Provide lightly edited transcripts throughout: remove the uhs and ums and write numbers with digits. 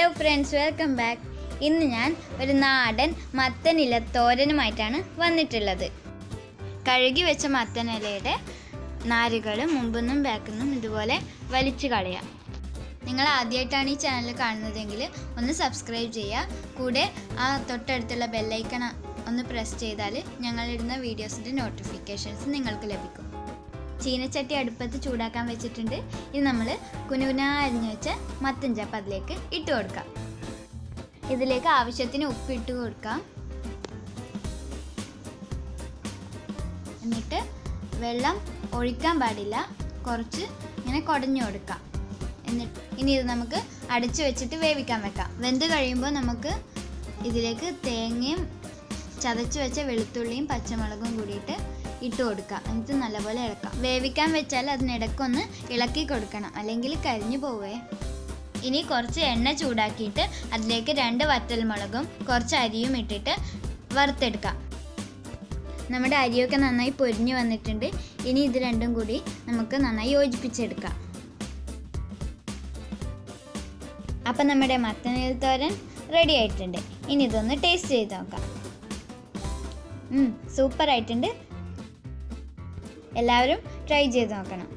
Hello friends, welcome back. ഇന്ന് ഞാൻ ഒരു നാടൻ മത്തനില തോരനുമായിട്ടാണ് വന്നിട്ടുള്ളത്. കഴുകി വെച്ച മത്തനിലയുടെ നാരുകൾ മുമ്പൊന്നും ബാക്കൊന്നും ഇതുപോലെ വലിച്ചു കളയാം. നിങ്ങൾ ആദ്യമായിട്ടാണ് ഈ ചാനൽ കാണുന്നതെങ്കിൽ ഒന്ന് സബ്സ്ക്രൈബ് ചെയ്യുക. കൂടെ ആ തൊട്ടടുത്തുള്ള ബെല്ലൈക്കൺ ഒന്ന് പ്രസ് ചെയ്താൽ ഞങ്ങളിടുന്ന വീഡിയോസിൻ്റെ നോട്ടിഫിക്കേഷൻസ് നിങ്ങൾക്ക് ലഭിക്കും. ചീനച്ചട്ടി അടുപ്പത്ത് ചൂടാക്കാൻ വെച്ചിട്ടുണ്ട്. ഇത് നമ്മൾ കുനുകുനാ അരിഞ്ഞു വെച്ച മത്തൻ ചപ്പ് അതിലേക്ക് ഇട്ട് കൊടുക്കാം. ഇതിലേക്ക് ആവശ്യത്തിന് ഉപ്പിട്ട് കൊടുക്കാം. എന്നിട്ട് വെള്ളം ഒഴിക്കാൻ പാടില്ല, കുറച്ച് ഇങ്ങനെ കുടഞ്ഞു കൊടുക്കാം. ഇനി ഇത് നമുക്ക് അടച്ചു വെച്ചിട്ട് വേവിക്കാൻ വെക്കാം. വെന്ത് കഴിയുമ്പോൾ നമുക്ക് ഇതിലേക്ക് തേങ്ങയും ചതച്ച് വെച്ച വെളുത്തുള്ളിയും പച്ചമുളകും കൂടിയിട്ട് ഇട്ട് കൊടുക്കാം. എന്നിട്ട് നല്ലപോലെ ഇളക്കാം. വേവിക്കാൻ വെച്ചാൽ അതിനിടയ്ക്കൊന്ന് ഇളക്കി കൊടുക്കണം, അല്ലെങ്കിൽ കരിഞ്ഞു പോവേ. ഇനി കുറച്ച് എണ്ണ ചൂടാക്കിയിട്ട് അതിലേക്ക് 2 വറ്റൽമുളകും കുറച്ച് അരിയും ഇട്ടിട്ട് വറുത്തെടുക്കാം. നമ്മുടെ അരിയൊക്കെ നന്നായി പൊരിഞ്ഞു വന്നിട്ടുണ്ട്. ഇനി ഇത് രണ്ടും കൂടി നമുക്ക് നന്നായി യോജിപ്പിച്ചെടുക്കാം. അപ്പം നമ്മുടെ മത്തനില തോരൻ റെഡി ആയിട്ടുണ്ട്. ഇനി ഇതൊന്ന് ടേസ്റ്റ് ചെയ്ത് നോക്കാം. സൂപ്പറായിട്ടുണ്ട്. എല്ലാവരും ട്രൈ ചെയ്ത് നോക്കണം.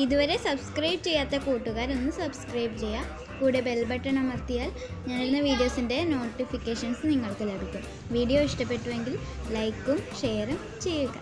ഇതുവരെ സബ്സ്ക്രൈബ് ചെയ്യാത്ത കൂട്ടുകാരൊന്ന് സബ്സ്ക്രൈബ് ചെയ്യുക. കൂടെ ബെൽ ബട്ടൺ അമർത്തിയാൽ ഞാനിടുന്ന വീഡിയോസിൻ്റെ നോട്ടിഫിക്കേഷൻസ് നിങ്ങൾക്ക് ലഭിക്കും. വീഡിയോ ഇഷ്ടപ്പെട്ടുവെങ്കിൽ ലൈക്കും ഷെയറും ചെയ്യുക.